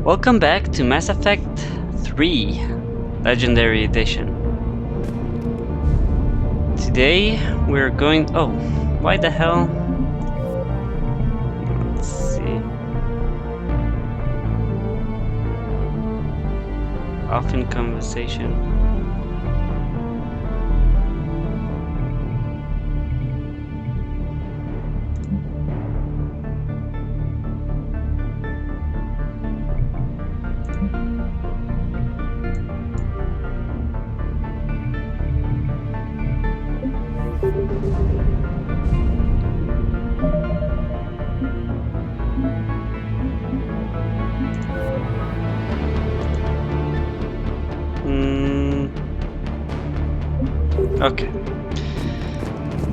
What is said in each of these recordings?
Welcome back to Mass Effect 3 Legendary Edition. Today we're going... Oh, why the hell? Let's see. Off in conversation. Okay,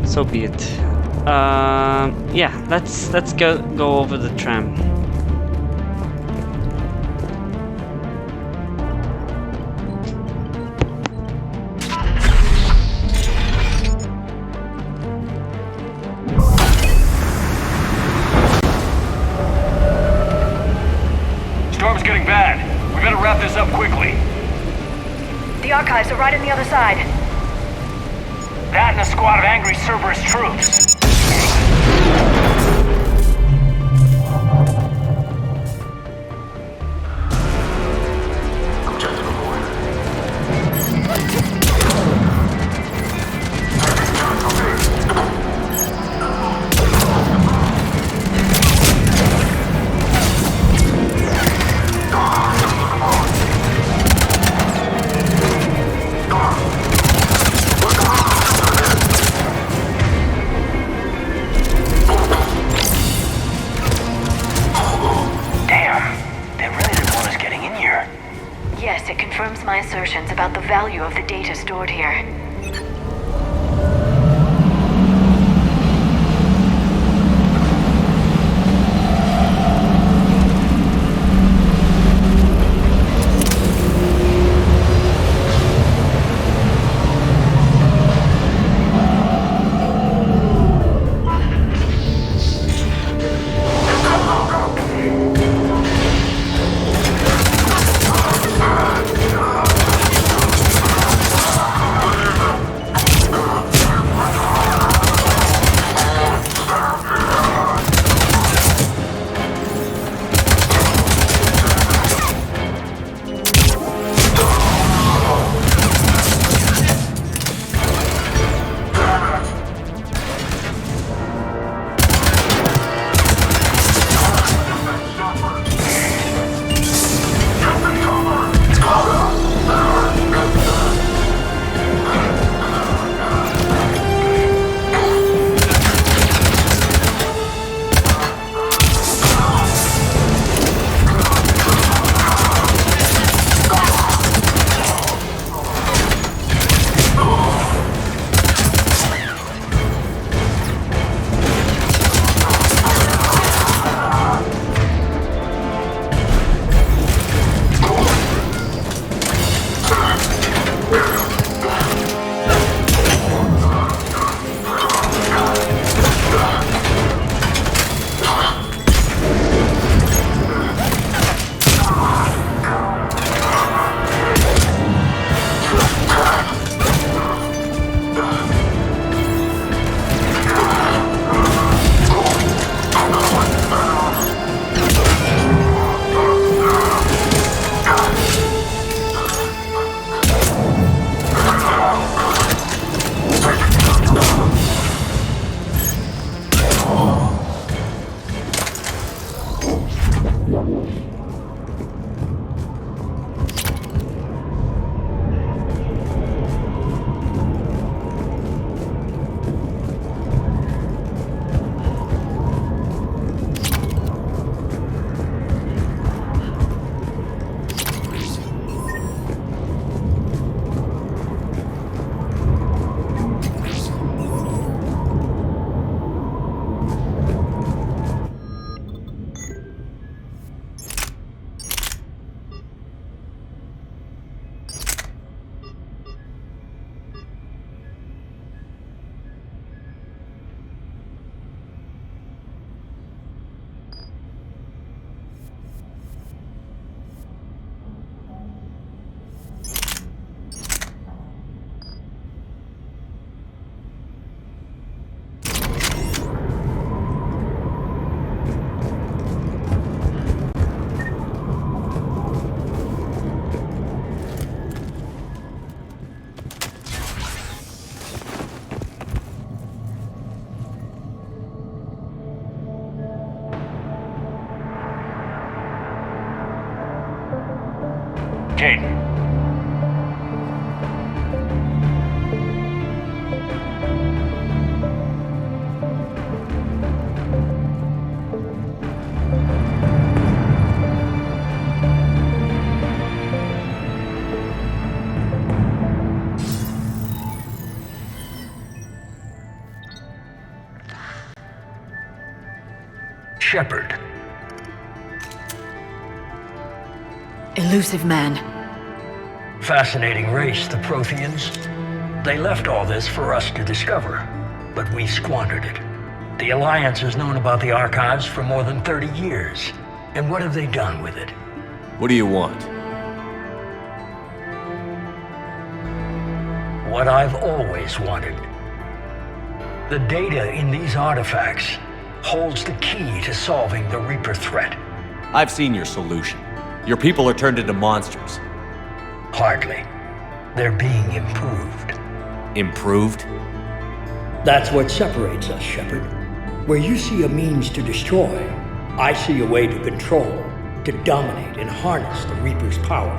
so be it. Yeah, let's go over the tram. Storm's getting bad. We better wrap this up quickly. The archives are right on the other side. That and a squad of angry Cerberus troops. Yes, it confirms my assertions about the value of the data stored here. communicate. Shepard. Elusive man. Fascinating race, the Protheans. They left all this for us to discover, but we squandered it. The Alliance has known about the archives for more than 30 years. And what have they done with it? What do you want? What I've always wanted. The data in these artifacts holds the key to solving the Reaper threat. I've seen your solution. Your people are turned into monsters. Hardly. They're being improved. Improved? That's what separates us, Shepard. Where you see a means to destroy, I see a way to control, to dominate and harness the Reaper's power.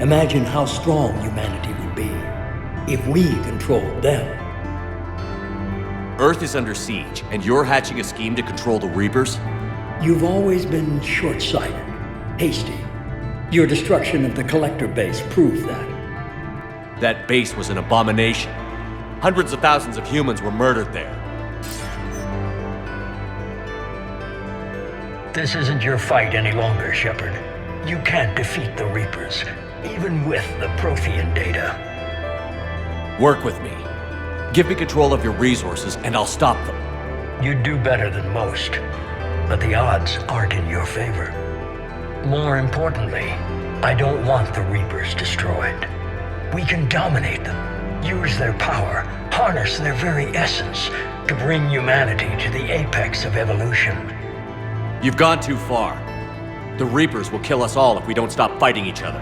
Imagine how strong humanity would be if we controlled them. Earth is under siege, and you're hatching a scheme to control the Reapers? You've always been short-sighted, hasty. Your destruction of the Collector base proved that. That base was an abomination. Hundreds of thousands of humans were murdered there. This isn't your fight any longer, Shepard. You can't defeat the Reapers, even with the Prothean data. Work with me. Give me control of your resources, and I'll stop them. You'd do better than most, but the odds aren't in your favor. More importantly, I don't want the Reapers destroyed. We can dominate them, use their power, harness their very essence to bring humanity to the apex of evolution. You've gone too far. The Reapers will kill us all if we don't stop fighting each other.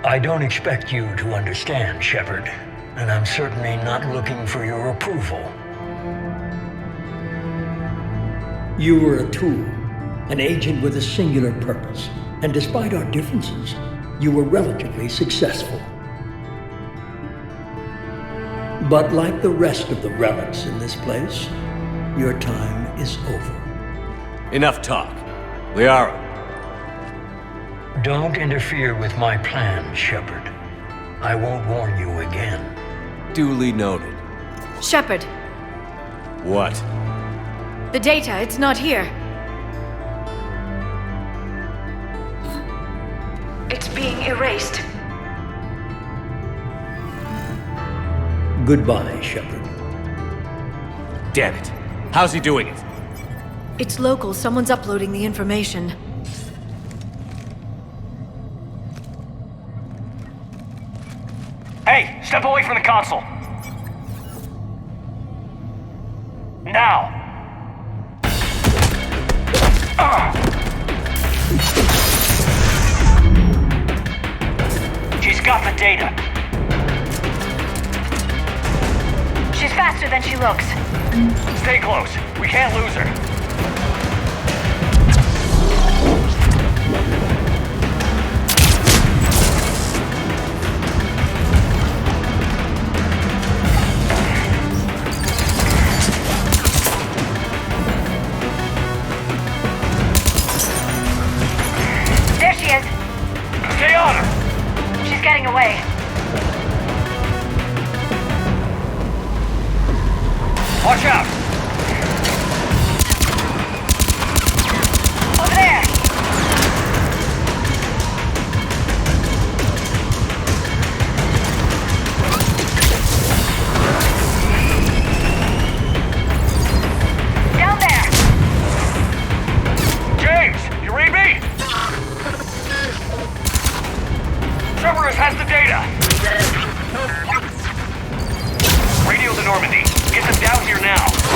I don't expect you to understand, Shepard, and I'm certainly not looking for your approval. You were a tool, an agent with a singular purpose, and despite our differences, you were relatively successful. But like the rest of the relics in this place, your time is over. Enough talk. Liara. Don't interfere with my plan, Shepard. I won't warn you again. Duly noted. Shepard, What? the data, it's not here. It's being erased. Goodbye, Shepard. Damn it. How's he doing it? It's local. Someone's uploading the information. Hey, step away from the console. Now. She's got the data. She's faster than she looks. Stay close. We can't lose her. There she is. Stay on her. She's getting away. Watch out. Over there. Down there. James, you read me? Cerberus has the data. Radio to Normandy. Get them down here now.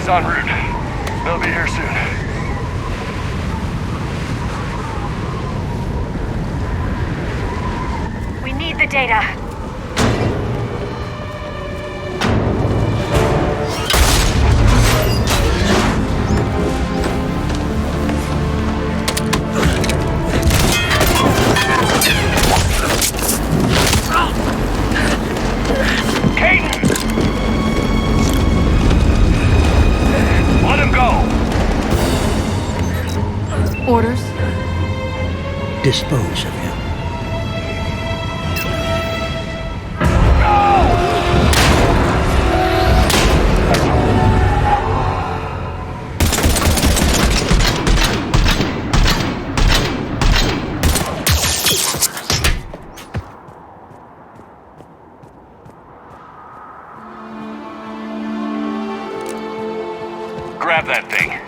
en route. They'll be here soon. We need the data. Orders? Dispose of him. Grab that thing.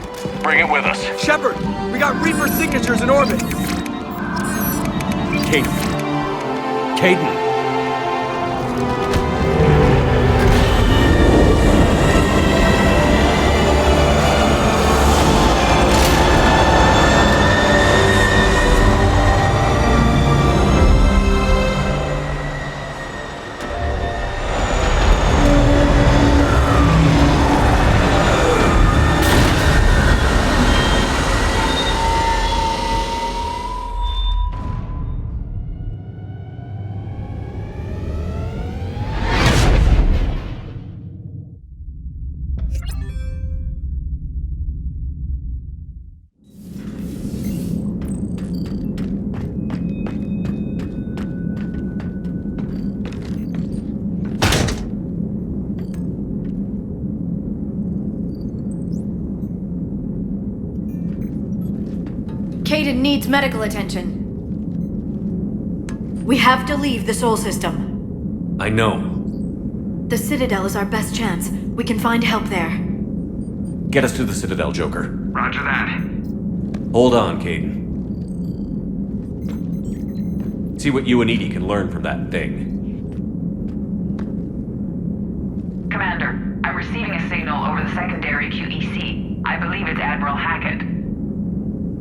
Bring it with us. Shepard, we got Reaper signatures in orbit. Caden. Caden. Caden needs medical attention. We have to leave the Sol system. I know. The Citadel is our best chance. We can find help there. Get us to the Citadel, Joker. Roger that. Hold on, Caden. See what you and Edie can learn from that thing. Commander, I'm receiving a signal over the secondary QEC. I believe it's Admiral Hackett.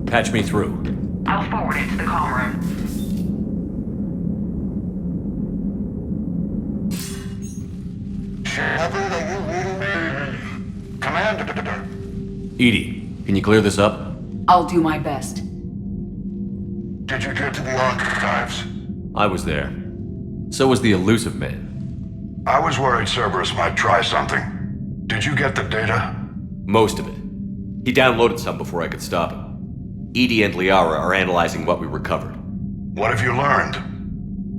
Patch me through. I'll forward it to the comm room. Shepard, are you reading me? Commander. Edie, can you clear this up? I'll do my best. Did you get to the archives? I was there. So was the elusive man. I was worried Cerberus might try something. Did you get the data? Most of it. He downloaded some before I could stop him. Edie and Liara are analyzing what we recovered. What have you learned?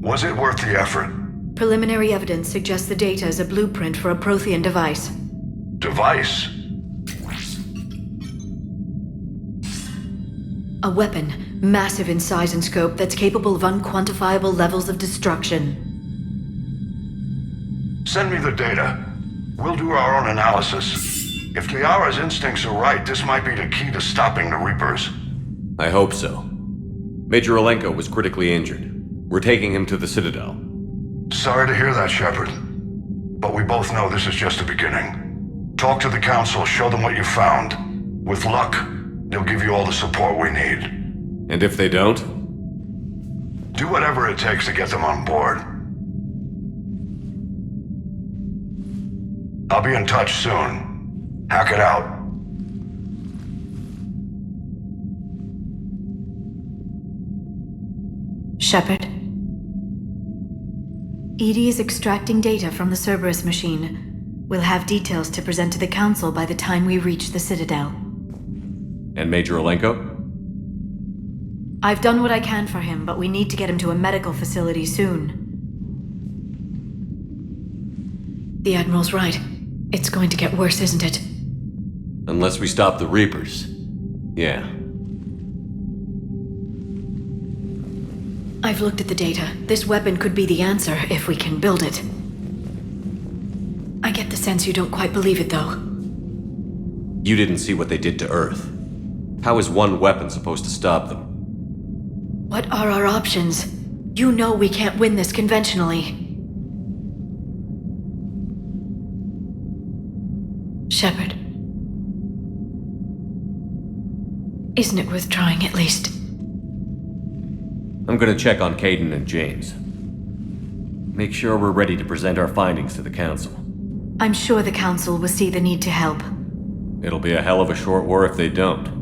Was it worth the effort? Preliminary evidence suggests the data is a blueprint for a Prothean device. Device? A weapon, massive in size and scope, that's capable of unquantifiable levels of destruction. Send me the data. We'll do our own analysis. If Liara's instincts are right, this might be the key to stopping the Reapers. I hope so. Major Alenko was critically injured. We're taking him to the Citadel. Sorry to hear that, Shepard. But we both know this is just the beginning. Talk to the Council, show them what you found. With luck, they'll give you all the support we need. And if they don't? Do whatever it takes to get them on board. I'll be in touch soon. Hack it out. Shepard. Edie is extracting data from the Cerberus machine. We'll have details to present to the Council by the time we reach the Citadel. And Major Alenko? I've done what I can for him, but we need to get him to a medical facility soon. The Admiral's right. It's going to get worse, isn't it? Unless we stop the Reapers. Yeah. I've looked at the data. This weapon could be the answer if we can build it. I get the sense you don't quite believe it, though. You didn't see what they did to Earth. How is one weapon supposed to stop them? What are our options? You know we can't win this conventionally. Shepard, Isn't it worth trying at least? I'm gonna check on Caden and James. Make sure we're ready to present our findings to the Council. I'm sure the Council will see the need to help. It'll be a hell of a short war if they don't.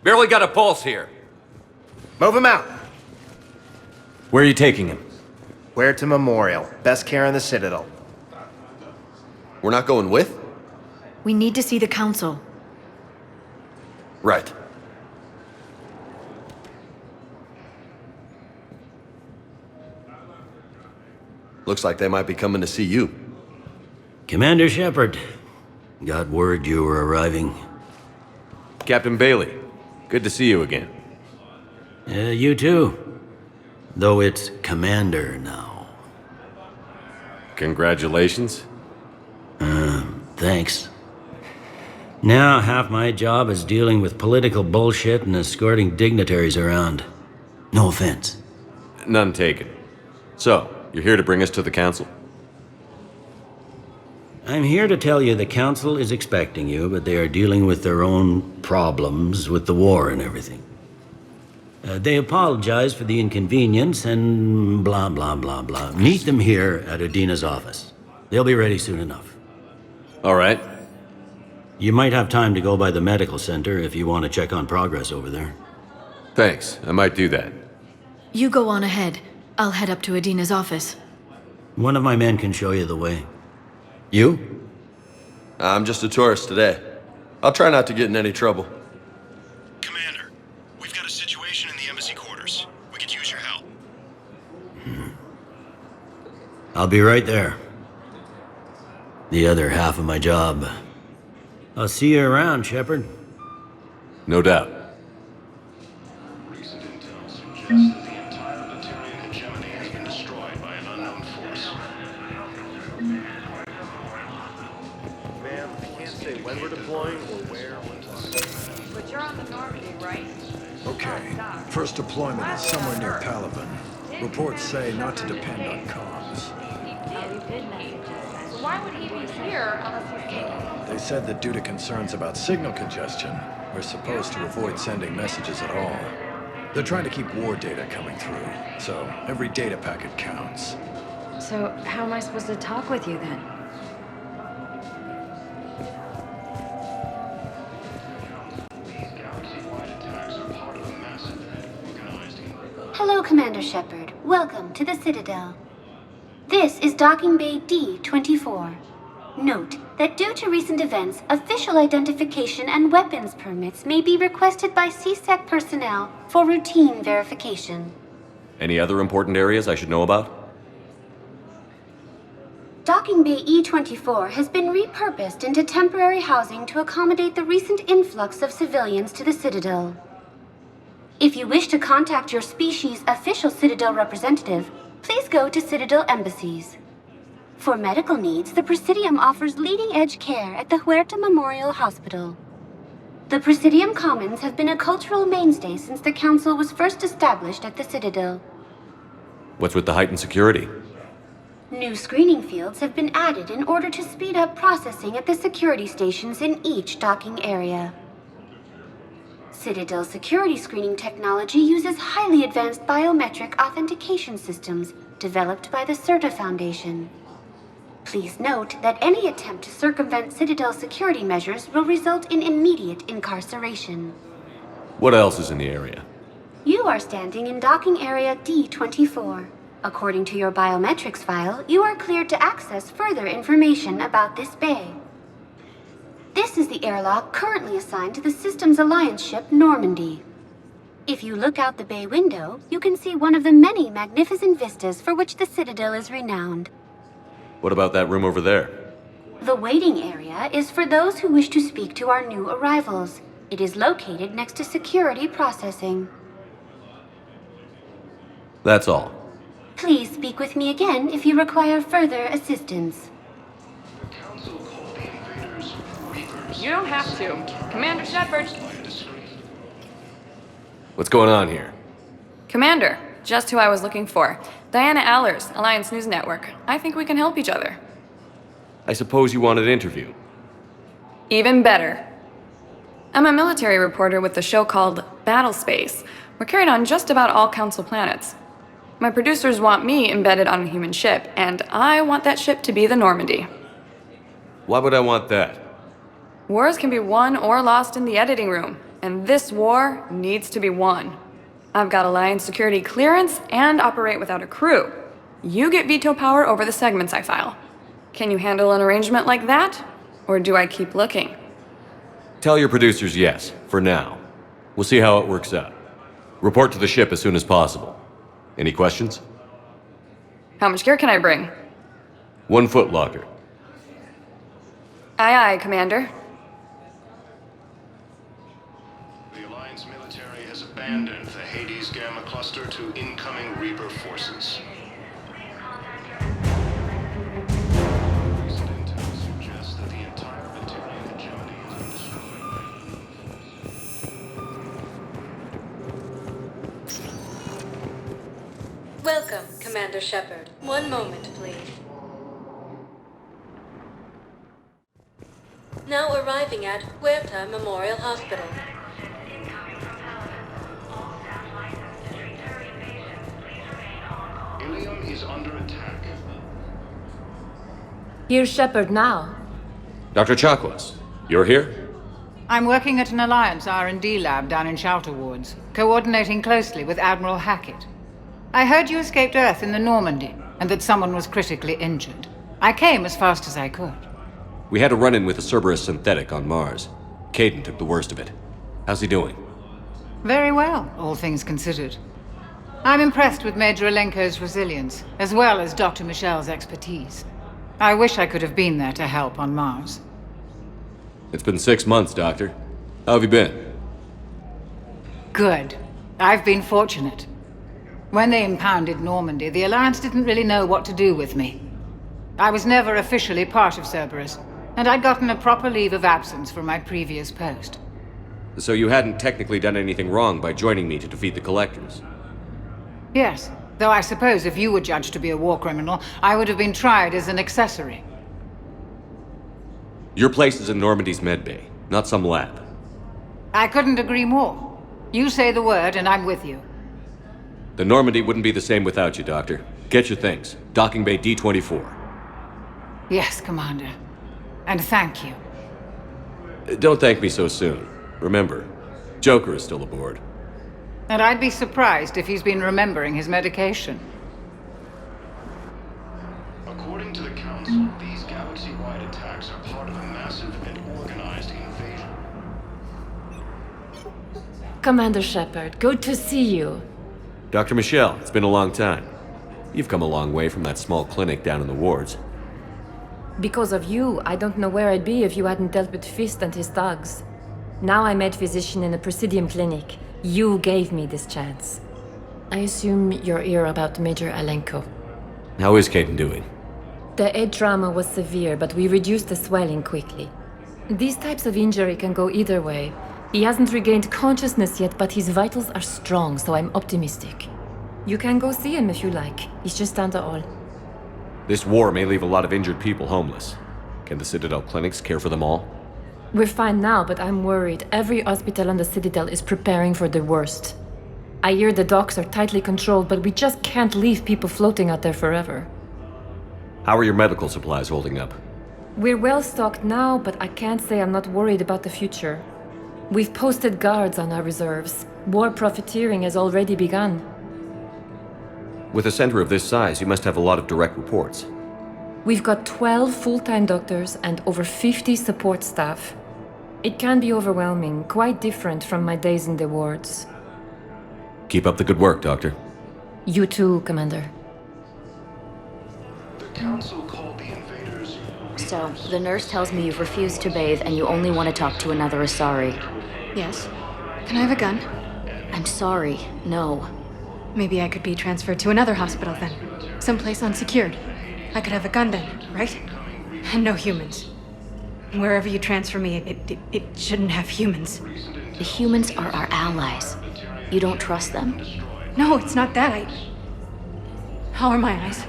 Barely got a pulse here. Move him out. Where are you taking him? Where to Memorial. Best care in the Citadel. We're not going with? We need to see the Council. Right. Looks like they might be coming to see you. Commander Shepard. Got word you were arriving. Captain Bailey, good to see you again. You too. Though it's Commander now. Congratulations. Thanks. Now half my job is dealing with political bullshit and escorting dignitaries around. No offense. None taken. So, you're here to bring us to the Council? I'm here to tell you the Council is expecting you, but they are dealing with their own problems with the war and everything. They apologize for the inconvenience and blah, blah, blah, blah. Meet them here at Adina's office. They'll be ready soon enough. All right. You might have time to go by the medical center if you want to check on progress over there. Thanks, I might do that. You go on ahead. I'll head up to Adina's office. One of my men can show you the way. You? I'm just a tourist today. I'll try not to get in any trouble. Commander, we've got a situation in the embassy quarters. We could use your help. I'll be right there. The other half of my job. I'll see you around, Shepard. No doubt. Recent intel suggests that the entire Batarian hegemony has been destroyed by an unknown force. Ma'am, I can't say when we're deploying or where. But you're on the Normandy, right? Okay. First deployment is somewhere near Palaven. Reports say not to depend on comms. Why would he be here unless he's... They said that due to concerns about signal congestion, we're supposed to avoid sending messages at all. They're trying to keep war data coming through, so every data packet counts. So, how am I supposed to talk with you then? Hello, Commander Shepard. Welcome to the Citadel. This is Docking Bay D-24. Note that due to recent events, official identification and weapons permits may be requested by CSEC personnel for routine verification. Any other important areas I should know about? Docking Bay E-24 has been repurposed into temporary housing to accommodate the recent influx of civilians to the Citadel. If you wish to contact your species' official Citadel representative, please go to Citadel embassies. For medical needs, the Presidium offers leading-edge care at the Huerta Memorial Hospital. The Presidium Commons have been a cultural mainstay since the Council was first established at the Citadel. What's with the heightened security? New screening fields have been added in order to speed up processing at the security stations in each docking area. Citadel security screening technology uses highly advanced biometric authentication systems developed by the CERTA Foundation. Please note that any attempt to circumvent Citadel security measures will result in immediate incarceration. What else is in the area? You are standing in docking area D24. According to your biometrics file, you are cleared to access further information about this bay. This is the airlock currently assigned to the Systems Alliance ship Normandy. If you look out the bay window, you can see one of the many magnificent vistas for which the Citadel is renowned. What about that room over there? The waiting area is for those who wish to speak to our new arrivals. It is located next to security processing. That's all. Please speak with me again if you require further assistance. You don't have to. Commander Shepard. What's going on here? Commander, just who I was looking for. Diana Allers, Alliance News Network. I think we can help each other. I suppose you want an interview. Even better. I'm a military reporter with the show called Battle Space. We're carried on just about all Council planets. My producers want me embedded on a human ship, and I want that ship to be the Normandy. Why would I want that? Wars can be won or lost in the editing room, and this war needs to be won. I've got Alliance security clearance and operate without a crew. You get veto power over the segments I file. Can you handle an arrangement like that? Or do I keep looking? Tell your producers yes, for now. We'll see how it works out. Report to the ship as soon as possible. Any questions? How much gear can I bring? 1 foot locker. Aye, aye, Commander. The Alliance military has abandoned the Hades Gamma cluster to incoming Reaper forces. Recent intel suggests that the entire Batarian hegemony has been destroyed. Welcome, Commander Shepard. One moment, please. Now arriving at Huerta Memorial Hospital. Ilium is under attack. Here's Shepard now. Dr. Chakwas, you're here? I'm working at an Alliance R&D lab down in Shelter Wards, coordinating closely with Admiral Hackett. I heard you escaped Earth in the Normandy, and that someone was critically injured. I came as fast as I could. We had a run-in with a Cerberus synthetic on Mars. Caden took the worst of it. How's he doing? Very well, all things considered. I'm impressed with Major Alenko's resilience, as well as Dr. Michel's expertise. I wish I could have been there to help on Mars. It's been 6 months, Doctor. How have you been? Good. I've been fortunate. When they impounded Normandy, the Alliance didn't really know what to do with me. I was never officially part of Cerberus, and I'd gotten a proper leave of absence from my previous post. So you hadn't technically done anything wrong by joining me to defeat the Collectors? Yes, though I suppose if you were judged to be a war criminal, I would have been tried as an accessory. Your place is in Normandy's medbay, not some lab. I couldn't agree more. You say the word and I'm with you. The Normandy wouldn't be the same without you, Doctor. Get your things. Docking Bay D24. Yes, Commander. And thank you. Don't thank me so soon. Remember, Joker is still aboard. And I'd be surprised if he's been remembering his medication. According to the Council, these galaxy-wide attacks are part of a massive and organized invasion. Commander Shepard, good to see you. Dr. Michelle, it's been a long time. You've come a long way from that small clinic down in the wards. Because of you, I don't know where I'd be if you hadn't dealt with Fist and his thugs. Now I'm head physician in a Presidium clinic. You gave me this chance. I assume you're here about Major Alenko. How is Caden doing? The head trauma was severe, but we reduced the swelling quickly. These types of injury can go either way. He hasn't regained consciousness yet, but his vitals are strong, so I'm optimistic. You can go see him if you like. He's just down the hall. This war may leave a lot of injured people homeless. Can the Citadel clinics care for them all? We're fine now, but I'm worried. Every hospital on the Citadel is preparing for the worst. I hear the docks are tightly controlled, but we just can't leave people floating out there forever. How are your medical supplies holding up? We're well stocked now, but I can't say I'm not worried about the future. We've posted guards on our reserves. War profiteering has already begun. With a center of this size, you must have a lot of direct reports. We've got 12 full-time doctors and over 50 support staff. It can be overwhelming, quite different from my days in the wards. Keep up the good work, Doctor. You too, Commander. The Council called the invaders. So, the nurse tells me you've refused to bathe and you only want to talk to another Asari. Yes. Can I have a gun? I'm sorry, no. Maybe I could be transferred to another hospital then. Someplace unsecured. I could have a gun then, right? And no humans. Wherever you transfer me, it shouldn't have humans. The humans are our allies. You don't trust them? No, it's not that. How are my eyes?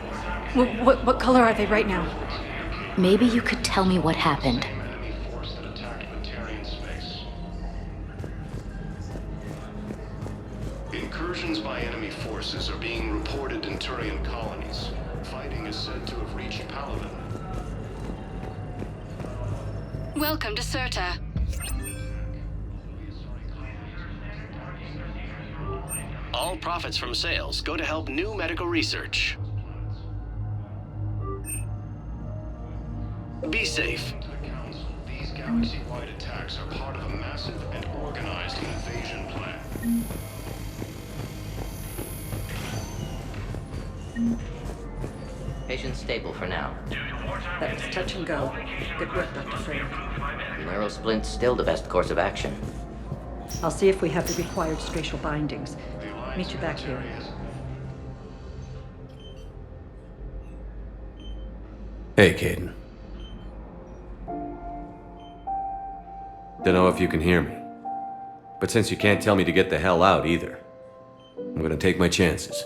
What color are they right now? Maybe you could tell me what happened. Incursions by enemy forces are being reported in Turian colonies. Fighting is said to have reached Paladin. Welcome to Serta. All profits from sales go to help new medical research. Be safe. These galaxy-wide attacks are part of a massive and organized invasion plan. Patient stable for now. That was touch and go. Good work, Dr. Freya. Neurosplint's still the best course of action. I'll see if we have the required spatial bindings. Meet you back here. Hey, Caden. Don't know if you can hear me. But since you can't tell me to get the hell out either, I'm gonna take my chances.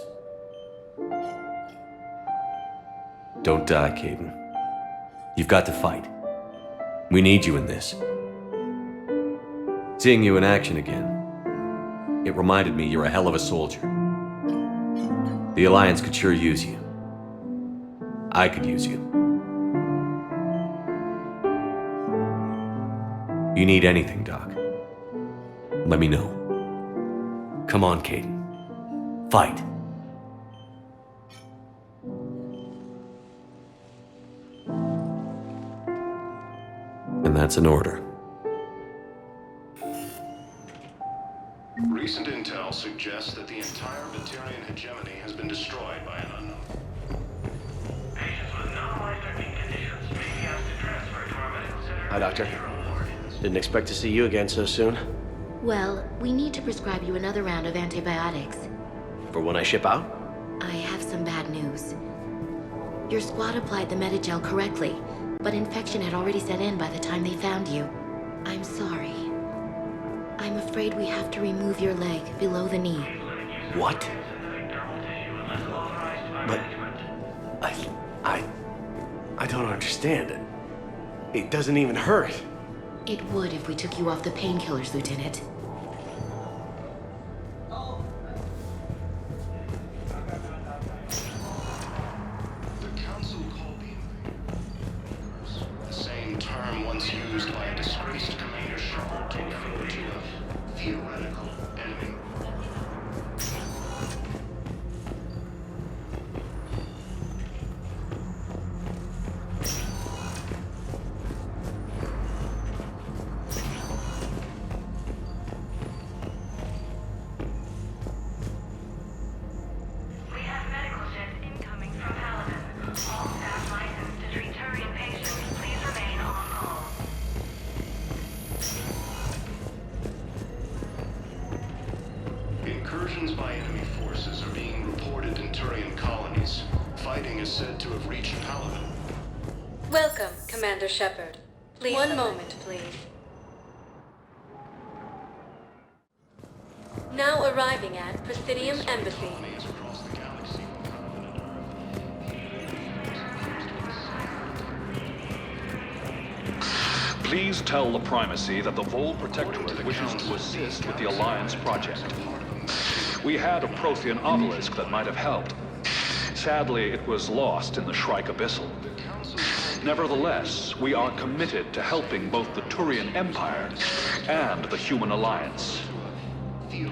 Don't die, Caden. You've got to fight. We need you in this. Seeing you in action again, it reminded me you're a hell of a soldier. The Alliance could sure use you. I could use you. You need anything, Doc, let me know. Come on, Caden. Fight. And that's an order. Recent intel suggests that the entire Batarian hegemony has been destroyed by an unknown. Hi, Doctor. Didn't expect to see you again so soon. Well, we need to prescribe you another round of antibiotics. For when I ship out? I have some bad news. Your squad applied the Medigel correctly, but infection had already set in by the time they found you. I'm sorry. I'm afraid we have to remove your leg below the knee. What? But... I don't understand it. It doesn't even hurt. It would if we took you off the painkillers, Lieutenant. The Council called the invaders, the same term once used by a disgraced Commander Shepard to refer to a theoretical enemy. Incursions by enemy forces are being reported in Turian colonies. Fighting is said to have reached Paladin. Welcome, Commander Shepard. Please. One moment, please. Now arriving at Presidium Embassy. Please tell the Primacy that the Vol Protectorate wishes to assist with the Alliance project. We had a Prothean obelisk that might have helped. Sadly, it was lost in the Shrike Abyssal. Nevertheless, we are committed to helping both the Turian Empire and the Human Alliance. The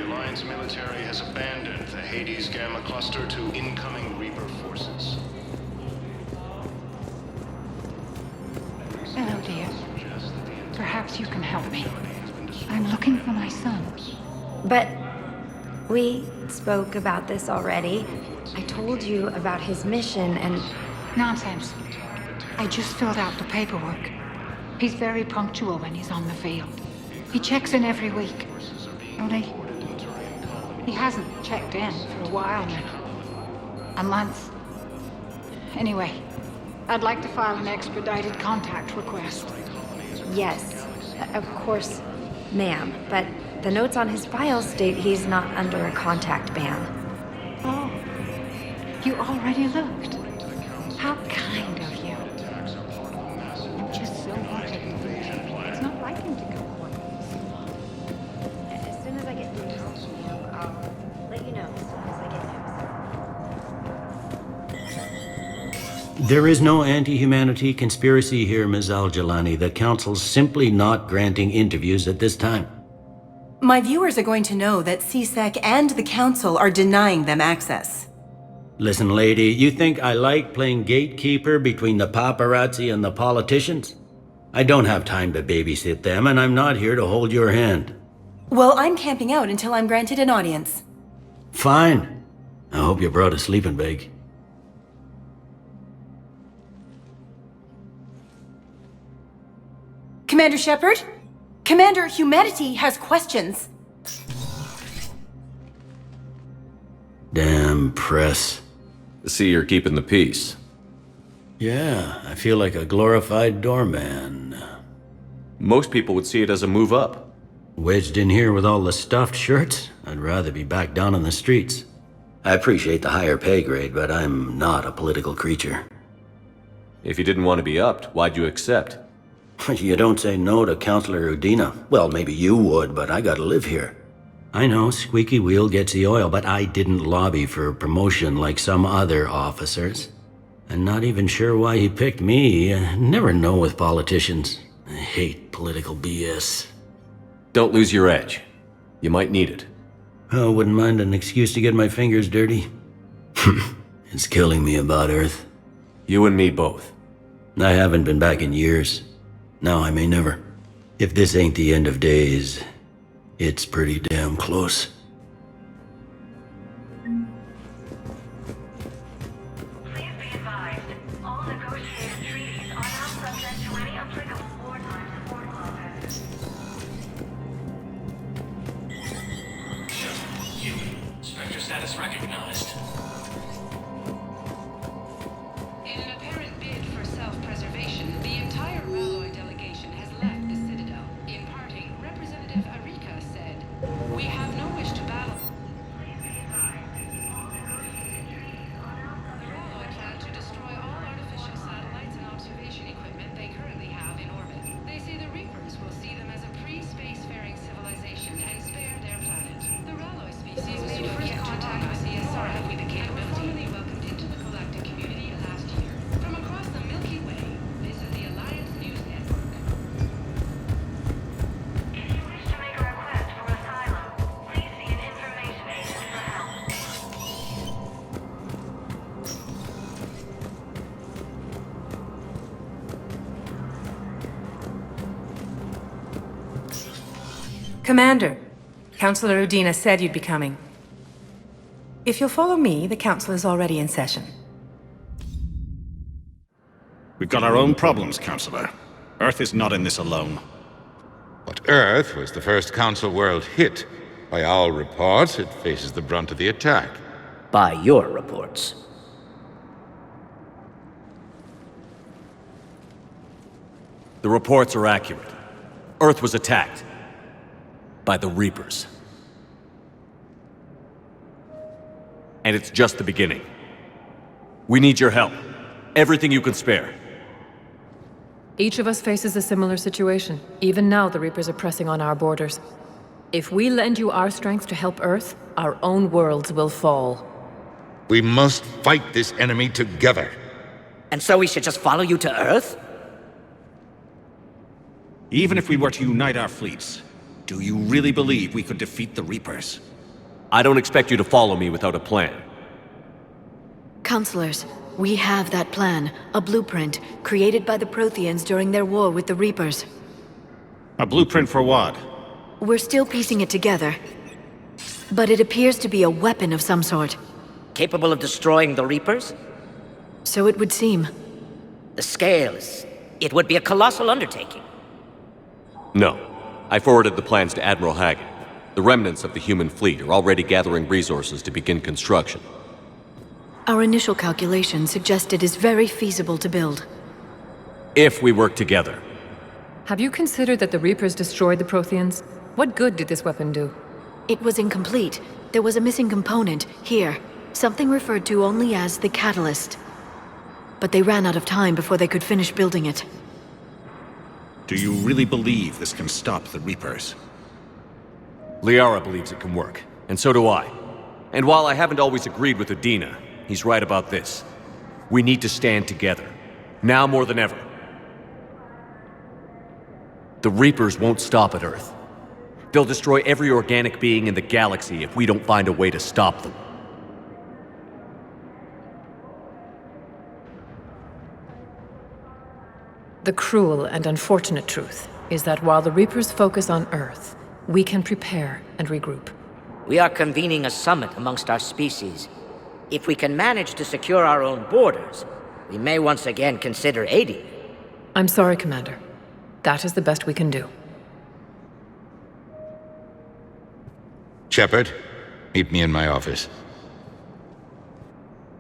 Alliance military has abandoned the Hades Gamma Cluster to incoming Reaper forces. Hello, dear. Perhaps you can help me. I'm looking for my son. But we spoke about this already. I told you about his mission and... Nonsense. I just filled out the paperwork. He's very punctual when he's on the field. He checks in every week. Only, he hasn't checked in for a while now. A month. Anyway, I'd like to file an expedited contact request. Yes, of course, ma'am. But the notes on his file state he's not under a contact ban. Oh, you already looked. How kind of you. I'm just so worried. It's not like him to go away. As soon as I get news, I'll let you know as soon as I get news. There is no anti-humanity conspiracy here, Ms. Al-Jalani. The Council's simply not granting interviews at this time. My viewers are going to know that CSEC and the Council are denying them access. Listen, lady, you think I like playing gatekeeper between the paparazzi and the politicians? I don't have time to babysit them, and I'm not here to hold your hand. Well, I'm camping out until I'm granted an audience. Fine. I hope you brought a sleeping bag. Commander Shepard? Commander Humanity has questions. Damn press. See, you're keeping the peace. Yeah, I feel like a glorified doorman. Most people would see it as a move up. Wedged in here with all the stuffed shirts? I'd rather be back down on the streets. I appreciate the higher pay grade, but I'm not a political creature. If you didn't want to be upped, why'd you accept? You don't say no to Counselor Udina. Well, maybe you would, but I gotta live here. I know, squeaky wheel gets the oil, but I didn't lobby for promotion like some other officers. I'm not even sure why he picked me. I never know with politicians. I hate political BS. Don't lose your edge. You might need it. Oh, wouldn't mind an excuse to get my fingers dirty. It's killing me about Earth. You and me both. I haven't been back in years. Now I may never. If this ain't the end of days, it's pretty damn close. Please be advised, all negotiated treaties are now subject to any applicable wartime support clauses. Spectre status recognized. In an apparent bid for self-preservation, the entire Ralloy delegation has left the Citadel. In parting, Representative Arika said, "We have no wish to battle." The Ralloy plan to destroy all artificial satellites and observation equipment they currently have in orbit. They say the Reapers will see them as a pre-spacefaring civilization and spare their planet. The Ralloy species made first contact with the Asari with the capability welcomed into the galactic community last year. From across the Milky Way, this is the Alliance News Network. If you wish to make a request for asylum, please see an information agent for help. Commander, Counselor Udina said you'd be coming. If you'll follow me, the council is already in session. We've got our own problems, Counselor. Earth is not in this alone. But Earth was the first Council world hit. By all reports, it faces the brunt of the attack. By your reports. The reports are accurate. Earth was attacked. By the Reapers. And it's just the beginning. We need your help. Everything you can spare. Each of us faces a similar situation. Even now, the Reapers are pressing on our borders. If we lend you our strength to help Earth, our own worlds will fall. We must fight this enemy together. And so we should just follow you to Earth? Even if we were to unite our fleets, do you really believe we could defeat the Reapers? I don't expect you to follow me without a plan. Counselors, we have that plan, a blueprint, created by the Protheans during their war with the Reapers. A blueprint for what? We're still piecing it together. But it appears to be a weapon of some sort. Capable of destroying the Reapers? So it would seem. The scale is... it would be a colossal undertaking. No. I forwarded the plans to Admiral Hagen. The remnants of the human fleet are already gathering resources to begin construction. Our initial calculations suggest it is very feasible to build. If we work together. Have you considered that the Reapers destroyed the Protheans? What good did this weapon do? It was incomplete. There was a missing component, here. Something referred to only as the catalyst. But they ran out of time before they could finish building it. Do you really believe this can stop the Reapers? Liara believes it can work, and so do I. And while I haven't always agreed with Udina, he's right about this. We need to stand together. Now more than ever. The Reapers won't stop at Earth. They'll destroy every organic being in the galaxy if we don't find a way to stop them. The cruel and unfortunate truth is that while the Reapers focus on Earth, we can prepare and regroup. We are convening a summit amongst our species. If we can manage to secure our own borders, we may once again consider aiding. I'm sorry, Commander. That is the best we can do. Shepard, meet me in my office.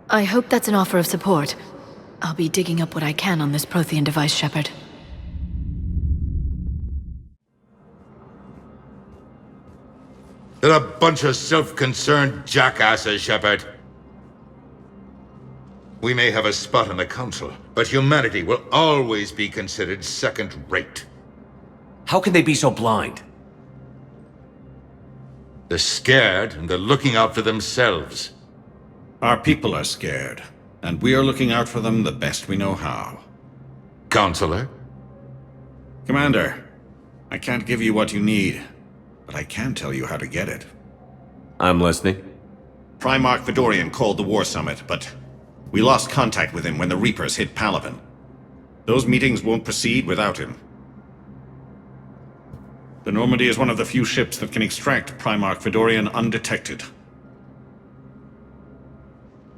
I hope that's an offer of support. I'll be digging up what I can on this Prothean device, Shepard. They're a bunch of self-concerned jackasses, Shepard. We may have a spot in the Council, but humanity will always be considered second-rate. How can they be so blind? They're scared, and they're looking out for themselves. Our people are scared, and we are looking out for them the best we know how. Counselor? Commander, I can't give you what you need, but I can tell you how to get it. I'm listening. Primarch Fedorian called the War Summit, but we lost contact with him when the Reapers hit Palaven. Those meetings won't proceed without him. The Normandy is one of the few ships that can extract Primarch Fedorian undetected.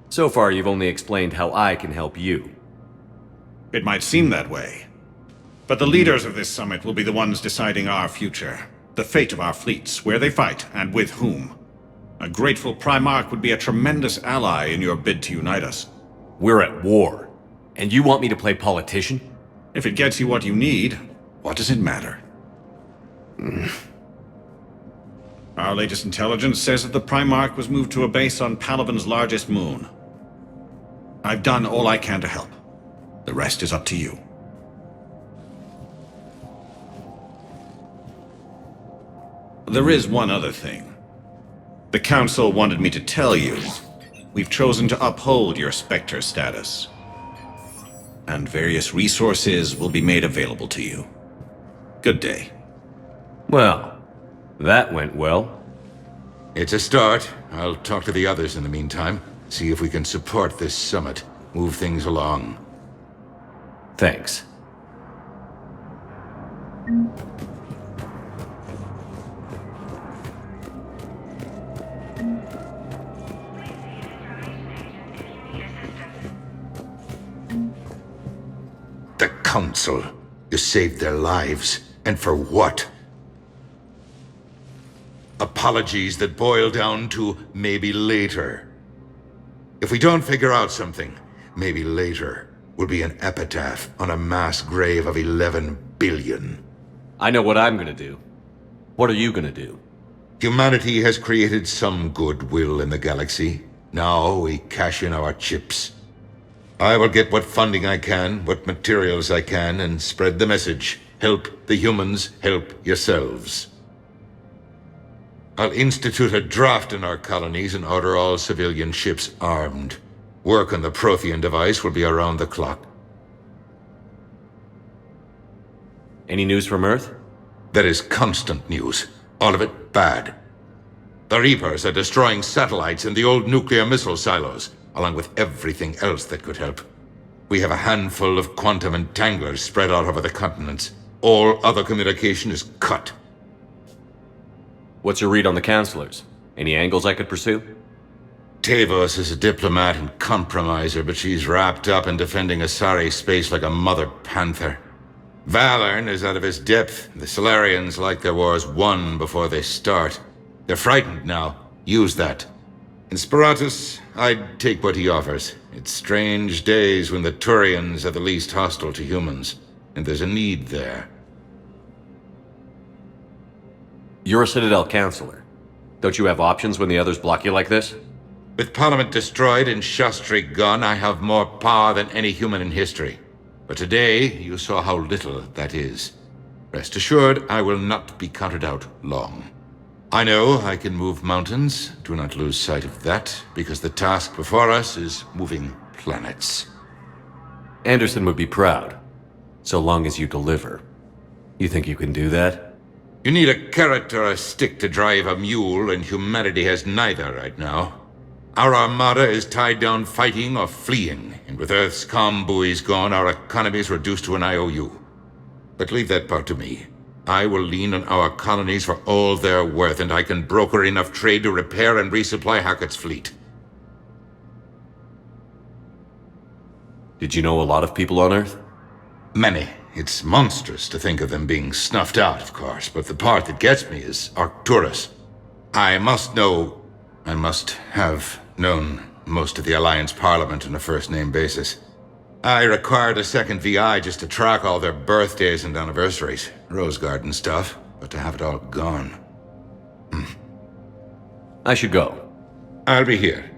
So far, you've only explained how I can help you. It might seem that way. But the leaders of this summit will be the ones deciding our future. The fate of our fleets, where they fight, and with whom. A grateful Primarch would be a tremendous ally in your bid to unite us. We're at war. And you want me to play politician? If it gets you what you need, what does it matter? Our latest intelligence says that the Primarch was moved to a base on Palaven's largest moon. I've done all I can to help. The rest is up to you. There is one other thing. The Council wanted me to tell you, we've chosen to uphold your Spectre status. And various resources will be made available to you. Good day. Well, that went well. It's a start. I'll talk to the others in the meantime. See if we can support this summit. Move things along. Thanks. The Council. You saved their lives. And for what? Apologies that boil down to maybe later. If we don't figure out something, maybe later will be an epitaph on a mass grave of 11 billion. I know what I'm gonna do. What are you gonna do? Humanity has created some goodwill in the galaxy. Now we cash in our chips. I will get what funding I can, what materials I can, and spread the message. Help the humans, help yourselves. I'll institute a draft in our colonies and order all civilian ships armed. Work on the Prothean device will be around the clock. Any news from Earth? There is constant news. All of it bad. The Reapers are destroying satellites and the old nuclear missile silos, along with everything else that could help. We have a handful of quantum entanglers spread out over the continents. All other communication is cut. What's your read on the counselors? Any angles I could pursue? Tavos is a diplomat and compromiser, but she's wrapped up in defending Asari space like a mother panther. Valorn is out of his depth. The Solarians like their wars won before they start. They're frightened now. Use that. In Sparatus, I'd take what he offers. It's strange days when the Turians are the least hostile to humans, and there's a need there. You're a Citadel counselor. Don't you have options when the others block you like this? With Parliament destroyed and Shastri gone, I have more power than any human in history. But today, you saw how little that is. Rest assured, I will not be counted out long. I know I can move mountains. Do not lose sight of that, because the task before us is moving planets. Anderson would be proud, so long as you deliver. You think you can do that? You need a carrot or a stick to drive a mule, and humanity has neither right now. Our armada is tied down fighting or fleeing, and with Earth's comm buoys gone, our economy is reduced to an IOU. But leave that part to me. I will lean on our colonies for all they're worth, and I can broker enough trade to repair and resupply Hackett's fleet. Did you know a lot of people on Earth? Many. It's monstrous to think of them being snuffed out, of course, but the part that gets me is Arcturus. I must have known most of the Alliance Parliament on a first-name basis. I required a second VI just to track all their birthdays and anniversaries. Rose Garden stuff, but to have it all gone. I should go. I'll be here.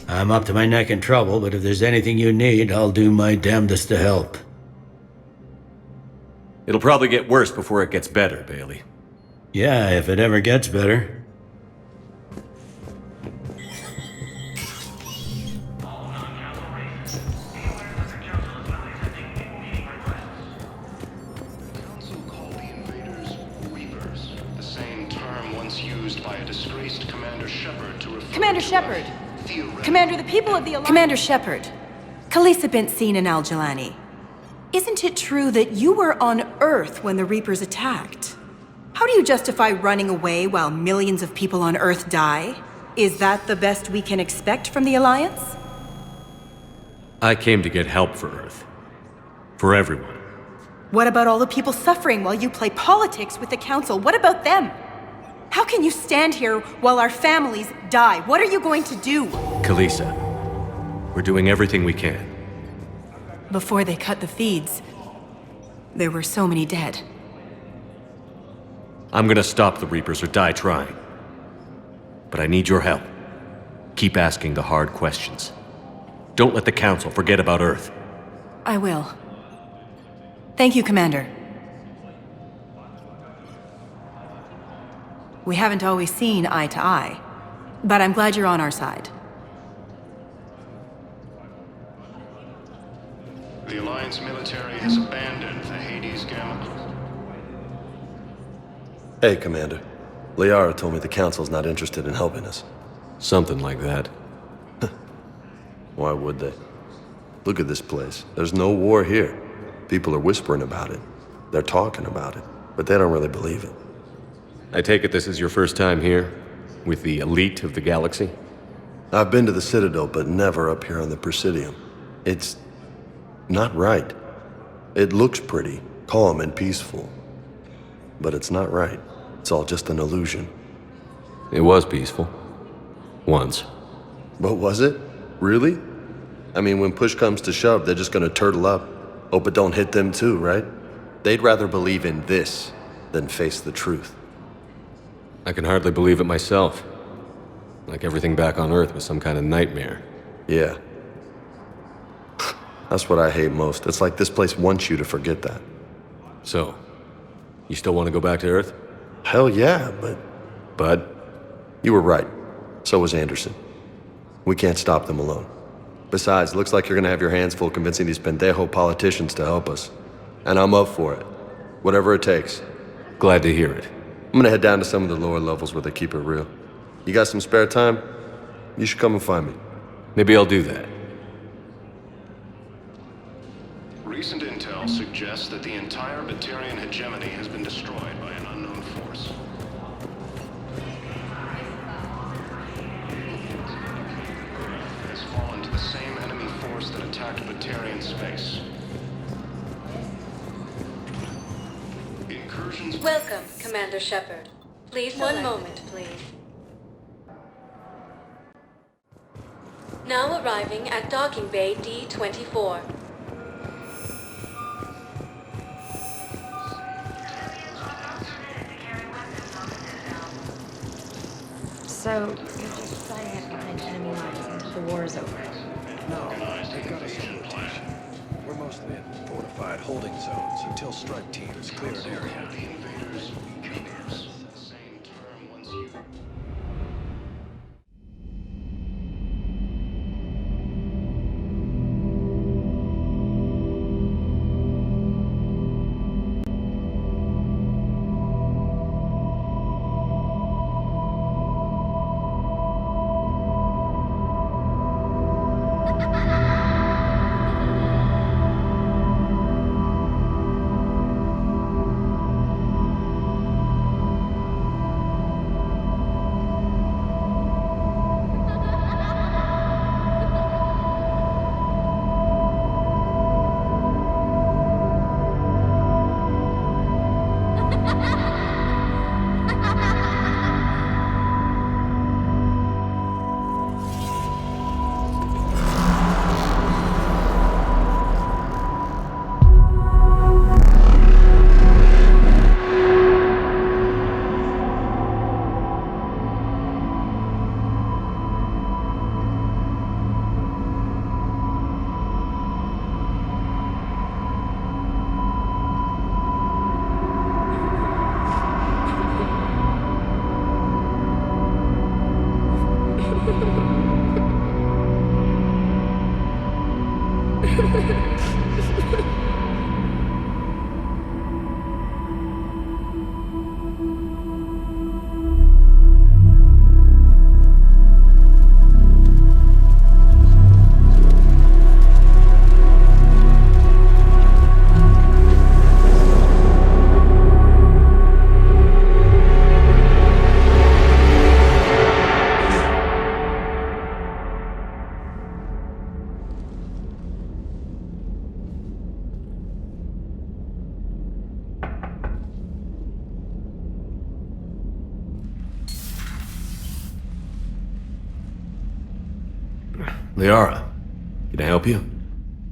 I'm up to my neck in trouble, but if there's anything you need, I'll do my damnedest to help. It'll probably get worse before it gets better, Bailey. Yeah, if it ever gets better. Council called the invaders Reapers, the same term once used by a disgraced Commander Shepard to refer Commander to Shepard! Commander, the people of the Alliance— Commander Shepard, Khalisah bint Seen and Al-Jalani. Isn't it true that you were on Earth when the Reapers attacked? How do you justify running away while millions of people on Earth die? Is that the best we can expect from the Alliance? I came to get help for Earth. For everyone. What about all the people suffering while you play politics with the Council? What about them? How can you stand here while our families die? What are you going to do? Khalisah, we're doing everything we can. Before they cut the feeds, there were so many dead. I'm gonna stop the Reapers or die trying. But I need your help. Keep asking the hard questions. Don't let the Council forget about Earth. I will. Thank you, Commander. We haven't always seen eye to eye, but I'm glad you're on our side. The Alliance military has abandoned the Hades Gamma. Hey, Commander. Liara told me the Council's not interested in helping us. Something like that. Why would they? Look at this place. There's no war here. People are whispering about it. They're talking about it, but they don't really believe it. I take it this is your first time here? With the elite of the galaxy? I've been to the Citadel, but never up here on the Presidium. It's not right. It looks pretty, calm and peaceful. But it's not right. It's all just an illusion. It was peaceful. Once. But was it? Really? I mean, when push comes to shove, they're just gonna turtle up. Hope it don't hit them too, right? They'd rather believe in this than face the truth. I can hardly believe it myself. Like everything back on Earth was some kind of nightmare. Yeah. That's what I hate most. It's like this place wants you to forget that. So, you still want to go back to Earth? Hell yeah, but... Bud? You were right. So was Anderson. We can't stop them alone. Besides, looks like you're gonna have your hands full convincing these pendejo politicians to help us. And I'm up for it. Whatever it takes. Glad to hear it. I'm gonna head down to some of the lower levels where they keep it real. You got some spare time? You should come and find me. Maybe I'll do that. Recent intel suggests that the entire Batarian hegemony has been destroyed by an unknown force. Has fallen to the same enemy force that attacked Batarian space. Incursions... Welcome, Commander Shepard. Please, one moment, please. Now arriving at Docking Bay D-24. So, you're just flying it behind enemy lines and the war is over? No, they've got a situation. We're mostly in fortified holding zones until strike teams clear an area. Liara, can I help you?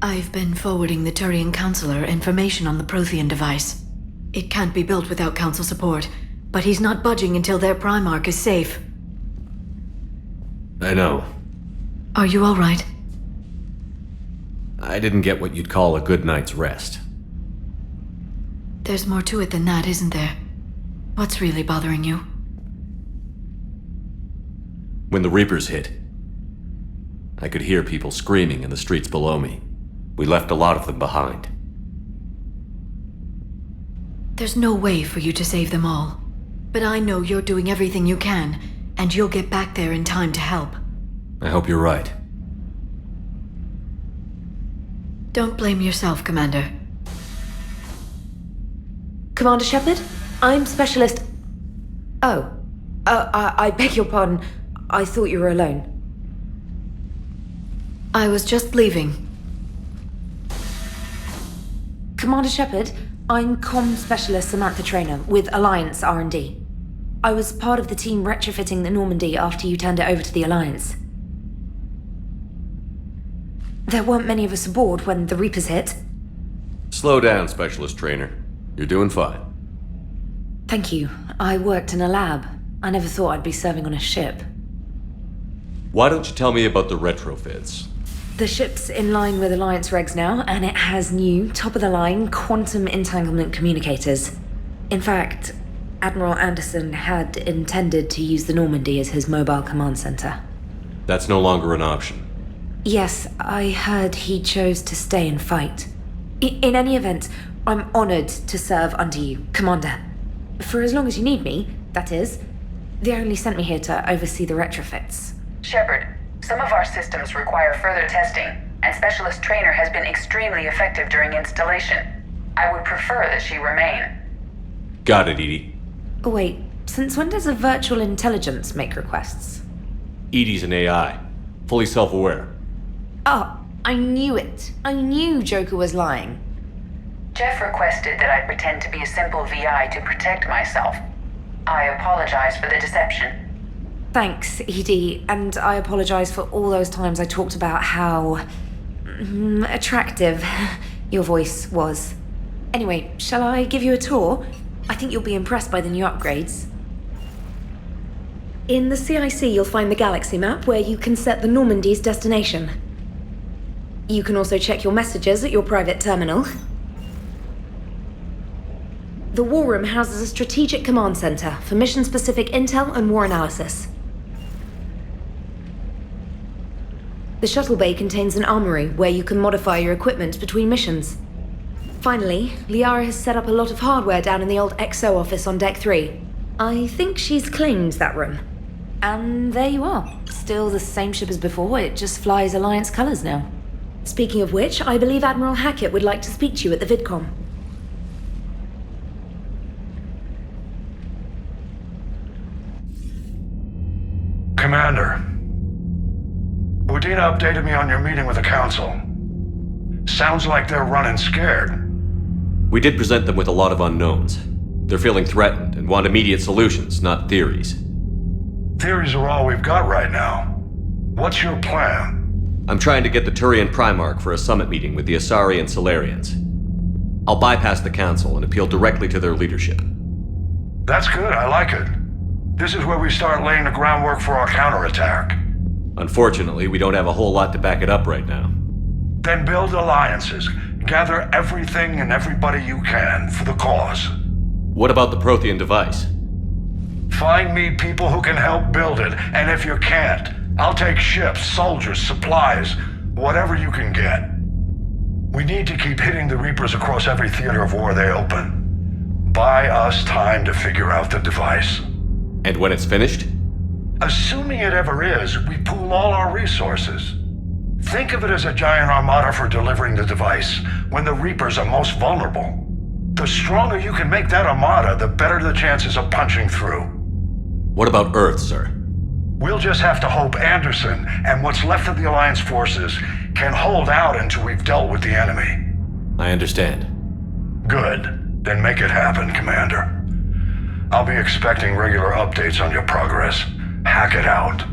I've been forwarding the Turian Counselor information on the Prothean device. It can't be built without Council support, but he's not budging until their Primarch is safe. I know. Are you all right? I didn't get what you'd call a good night's rest. There's more to it than that, isn't there? What's really bothering you? When the Reapers hit, I could hear people screaming in the streets below me. We left a lot of them behind. There's no way for you to save them all. But I know you're doing everything you can, and you'll get back there in time to help. I hope you're right. Don't blame yourself, Commander. Commander Shepard? I'm Specialist... Oh. I beg your pardon. I thought you were alone. I was just leaving. Commander Shepard, I'm comm specialist Samantha Traynor with Alliance R&D. I was part of the team retrofitting the Normandy after you turned it over to the Alliance. There weren't many of us aboard when the Reapers hit. Slow down, Specialist Trainer. You're doing fine. Thank you. I worked in a lab. I never thought I'd be serving on a ship. Why don't you tell me about the retrofits? The ship's in line with Alliance regs now, and it has new, top-of-the-line quantum entanglement communicators. In fact, Admiral Anderson had intended to use the Normandy as his mobile command center. That's no longer an option. Yes, I heard he chose to stay and fight. In any event, I'm honored to serve under you, Commander. For as long as you need me, that is. They only sent me here to oversee the retrofits. Shepard, some of our systems require further testing, and Specialist Trainer has been extremely effective during installation. I would prefer that she remain. Got it, Edie. Wait, since when does a virtual intelligence make requests? Edie's an AI. Fully self-aware. Oh, I knew it. I knew Joker was lying. Jeff requested that I pretend to be a simple VI to protect myself. I apologize for the deception. Thanks, Edie, and I apologize for all those times I talked about how attractive your voice was. Anyway, shall I give you a tour? I think you'll be impressed by the new upgrades. In the CIC, you'll find the galaxy map where you can set the Normandy's destination. You can also check your messages at your private terminal. The War Room houses a strategic command center for mission-specific intel and war analysis. The shuttle bay contains an armory where you can modify your equipment between missions. Finally, Liara has set up a lot of hardware down in the old XO office on Deck 3. I think she's claimed that room. And there you are. Still the same ship as before, it just flies Alliance colors now. Speaking of which, I believe Admiral Hackett would like to speak to you at the VidCom. Commander, Udina updated me on your meeting with the Council. Sounds like they're running scared. We did present them with a lot of unknowns. They're feeling threatened and want immediate solutions, not theories. Theories are all we've got right now. What's your plan? I'm trying to get the Turian Primarch for a summit meeting with the Asari and Solarians. I'll bypass the Council and appeal directly to their leadership. That's good, I like it. This is where we start laying the groundwork for our counterattack. Unfortunately, we don't have a whole lot to back it up right now. Then build alliances. Gather everything and everybody you can for the cause. What about the Prothean device? Find me people who can help build it, and if you can't, I'll take ships, soldiers, supplies, whatever you can get. We need to keep hitting the Reapers across every theater of war they open. Buy us time to figure out the device. And when it's finished? Assuming it ever is, we pool all our resources. Think of it as a giant armada for delivering the device when the Reapers are most vulnerable. The stronger you can make that armada, the better the chances of punching through. What about Earth, sir? We'll just have to hope Anderson and what's left of the Alliance forces can hold out until we've dealt with the enemy. I understand. Good. Then make it happen, Commander. I'll be expecting regular updates on your progress. Hack it out.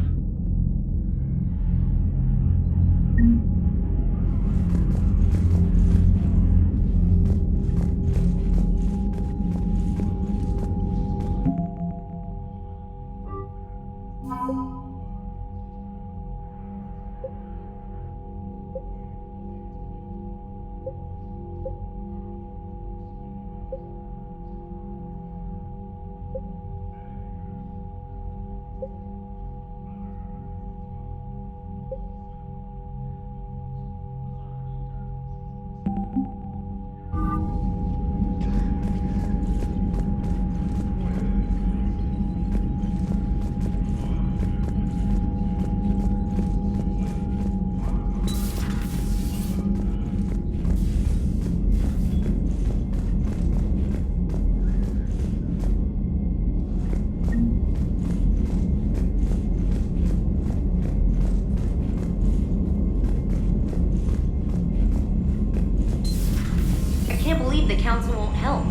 can't believe the Council won't help.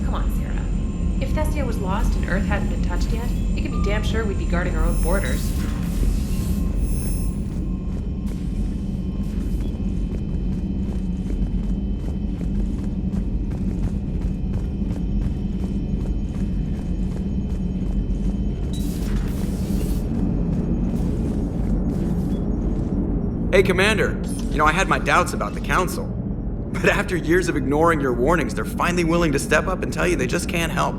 Come on, Sarah. If Thessia was lost and Earth hadn't been touched yet, you can be damn sure we'd be guarding our own borders. Hey, Commander. You know, I had my doubts about the Council. But after years of ignoring your warnings, they're finally willing to step up and tell you they just can't help.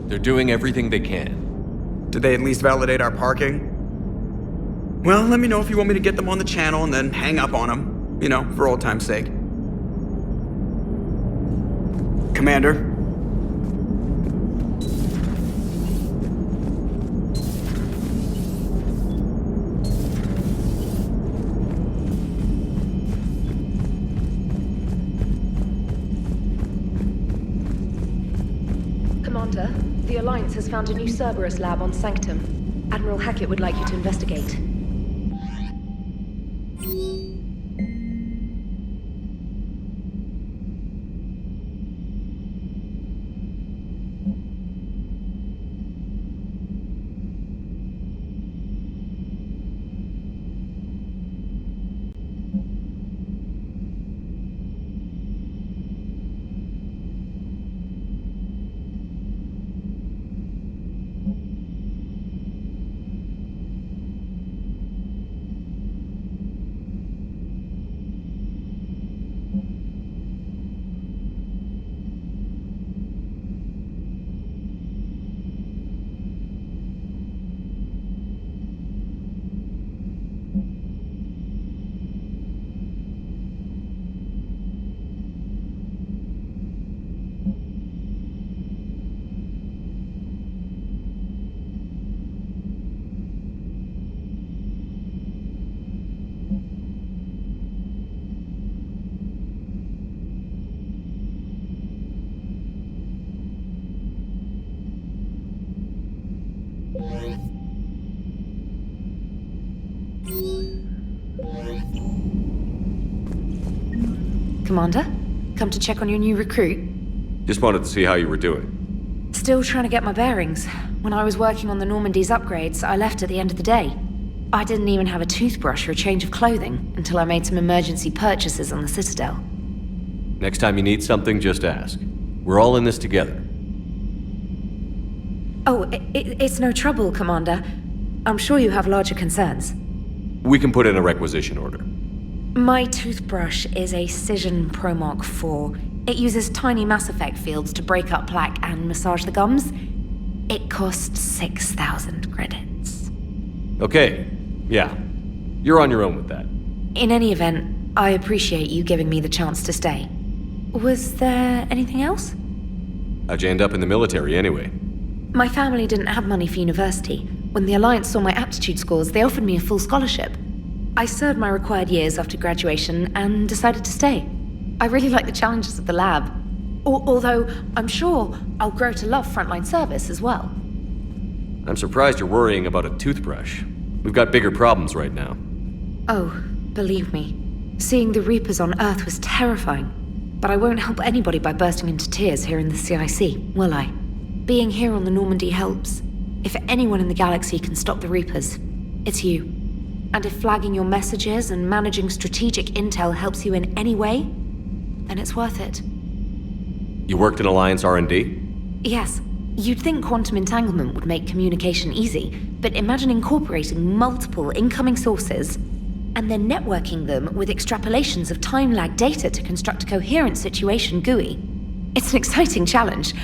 They're doing everything they can. Did they at least validate our parking? Well, let me know if you want me to get them on the channel and then hang up on them. You know, for old time's sake. Commander? Commander, the Alliance has found a new Cerberus lab on Sanctum. Admiral Hackett would like you to investigate. Commander, come to check on your new recruit. Just wanted to see how you were doing. Still trying to get my bearings. When I was working on the Normandy's upgrades, I left at the end of the day. I didn't even have a toothbrush or a change of clothing until I made some emergency purchases on the Citadel. Next time you need something, just ask. We're all in this together. Oh, it's no trouble, Commander. I'm sure you have larger concerns. We can put in a requisition order. My toothbrush is a Cision Pro Mark IV. It uses tiny Mass Effect fields to break up plaque and massage the gums. It costs 6,000 credits. Okay, yeah. You're on your own with that. In any event, I appreciate you giving me the chance to stay. Was there anything else? How'd you end up in the military anyway? My family didn't have money for university. When the Alliance saw my aptitude scores, they offered me a full scholarship. I served my required years after graduation and decided to stay. I really like the challenges of the lab. Although, I'm sure I'll grow to love frontline service as well. I'm surprised you're worrying about a toothbrush. We've got bigger problems right now. Oh, believe me. Seeing the Reapers on Earth was terrifying. But I won't help anybody by bursting into tears here in the CIC, will I? Being here on the Normandy helps. If anyone in the galaxy can stop the Reapers, it's you. And if flagging your messages and managing strategic intel helps you in any way, then it's worth it. You worked in Alliance R&D? Yes. You'd think quantum entanglement would make communication easy, but imagine incorporating multiple incoming sources and then networking them with extrapolations of time-lag data to construct a coherent situation GUI. It's an exciting challenge.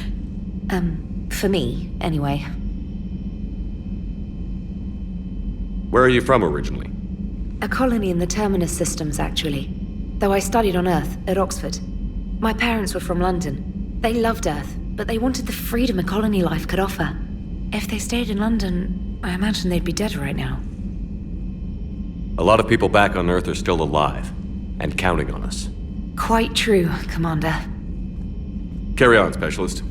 For me, anyway. Where are you from originally? A colony in the Terminus systems, actually. Though I studied on Earth, at Oxford. My parents were from London. They loved Earth, but they wanted the freedom a colony life could offer. If they stayed in London, I imagine they'd be dead right now. A lot of people back on Earth are still alive, and counting on us. Quite true, Commander. Carry on, Specialist.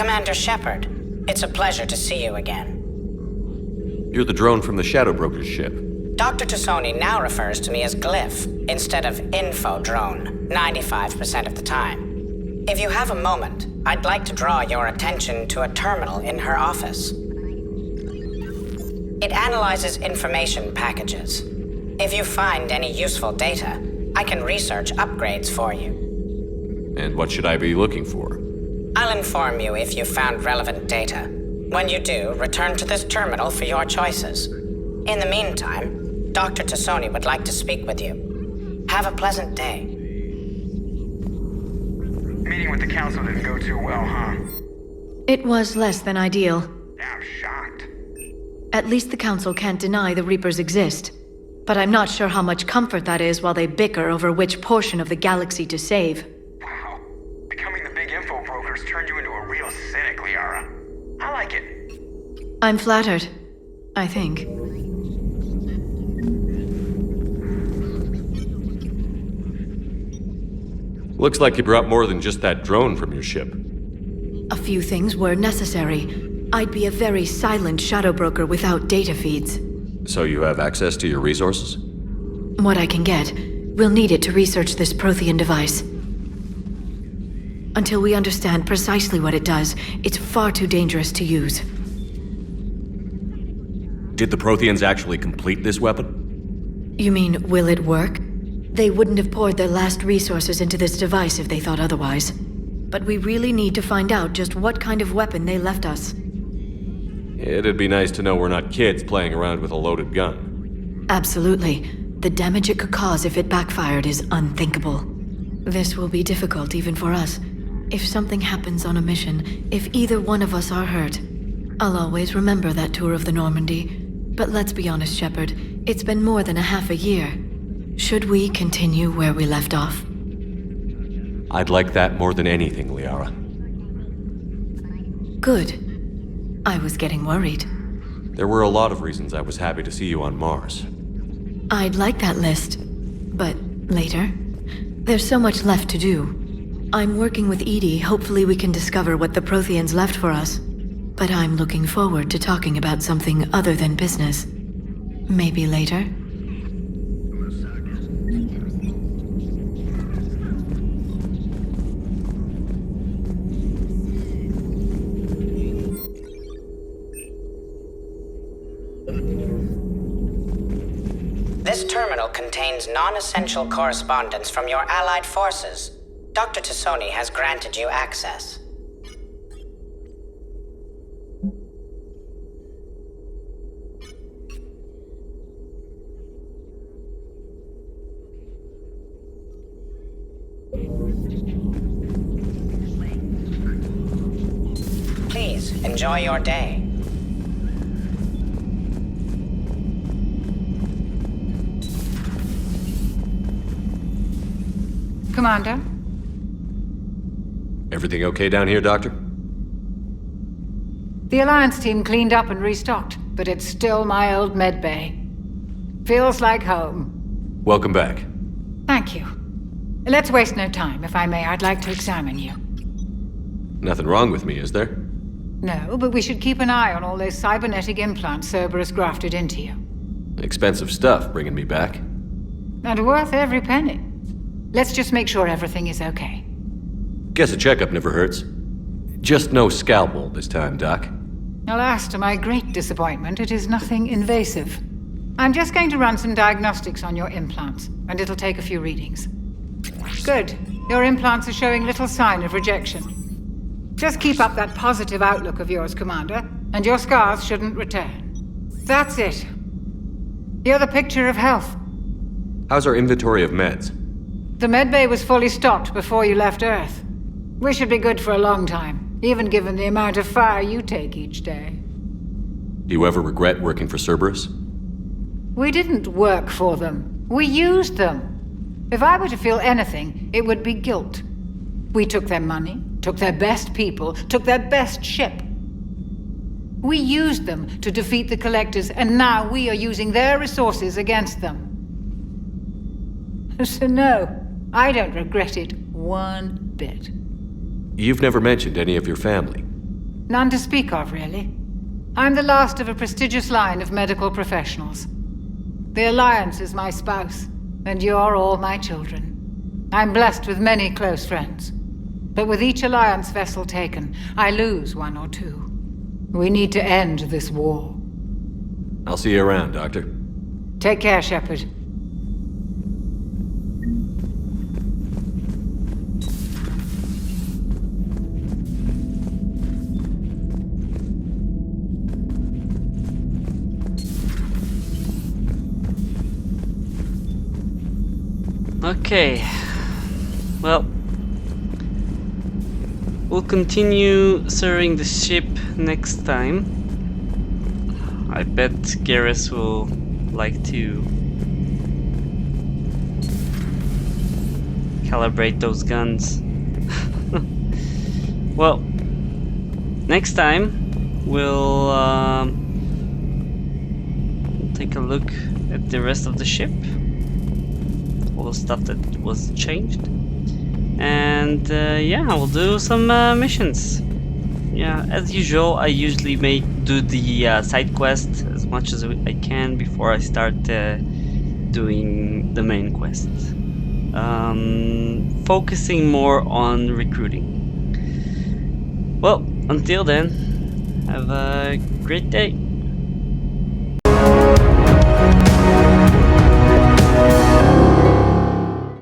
Commander Shepard, it's a pleasure to see you again. You're the drone from the Shadow Broker's ship. Dr. Tassoni now refers to me as Glyph instead of Info Drone, 95% of the time. If you have a moment, I'd like to draw your attention to a terminal in her office. It analyzes information packages. If you find any useful data, I can research upgrades for you. And what should I be looking for? I'll inform you if you've found relevant data. When you do, return to this terminal for your choices. In the meantime, Dr. Tassoni would like to speak with you. Have a pleasant day. Meeting with the council didn't go too well, huh? It was less than ideal. I'm shocked. At least the council can't deny the Reapers exist. But I'm not sure how much comfort that is while they bicker over which portion of the galaxy to save. Wow. Becoming the big info brokers turned you into a real cynic, Liara. I like it. I'm flattered. I think. Looks like you brought more than just that drone from your ship. A few things were necessary. I'd be a very silent shadow broker without data feeds. So you have access to your resources? What I can get. We'll need it to research this Prothean device. Until we understand precisely what it does, it's far too dangerous to use. Did the Protheans actually complete this weapon? You mean, will it work? They wouldn't have poured their last resources into this device if they thought otherwise. But we really need to find out just what kind of weapon they left us. It'd be nice to know we're not kids playing around with a loaded gun. Absolutely. The damage it could cause if it backfired is unthinkable. This will be difficult even for us. If something happens on a mission, if either one of us are hurt, I'll always remember that tour of the Normandy. But let's be honest, Shepard, it's been more than a half a year. Should we continue where we left off? I'd like that more than anything, Liara. Good. I was getting worried. There were a lot of reasons I was happy to see you on Mars. I'd like that list, but later. There's so much left to do. I'm working with Edie. Hopefully we can discover what the Protheans left for us. But I'm looking forward to talking about something other than business. Maybe later? This terminal contains non-essential correspondence from your allied forces. Dr. Tassoni has granted you access. Please, enjoy your day. Commander? Everything okay down here, Doctor? The Alliance team cleaned up and restocked, but it's still my old medbay. Feels like home. Welcome back. Thank you. Let's waste no time. If I may, I'd like to examine you. Nothing wrong with me, is there? No, but we should keep an eye on all those cybernetic implants Cerberus grafted into you. Expensive stuff bringing me back. And worth every penny. Let's just make sure everything is okay. Guess a checkup never hurts. Just no scalpel this time, Doc. Alas, to my great disappointment, it is nothing invasive. I'm just going to run some diagnostics on your implants, and it'll take a few readings. Good. Your implants are showing little sign of rejection. Just keep up that positive outlook of yours, Commander, and your scars shouldn't return. That's it. You're the picture of health. How's our inventory of meds? The medbay was fully stocked before you left Earth. We should be good for a long time, even given the amount of fire you take each day. Do you ever regret working for Cerberus? We didn't work for them. We used them. If I were to feel anything, it would be guilt. We took their money, took their best people, took their best ship. We used them to defeat the Collectors, and now we are using their resources against them. So no, I don't regret it one bit. You've never mentioned any of your family. None to speak of, really. I'm the last of a prestigious line of medical professionals. The Alliance is my spouse, and you're all my children. I'm blessed with many close friends. But with each Alliance vessel taken, I lose one or two. We need to end this war. I'll see you around, Doctor. Take care, Shepard. Okay. Well, we'll continue serving the ship next time. I bet Garrus will like to calibrate those guns. Well, next time we'll take a look at the rest of the ship. All the stuff that was changed. And yeah, we'll do some missions. Yeah, as usual, I usually do the side quest as much as I can before I start doing the main quest. Focusing more on recruiting. Well, until then, have a great day.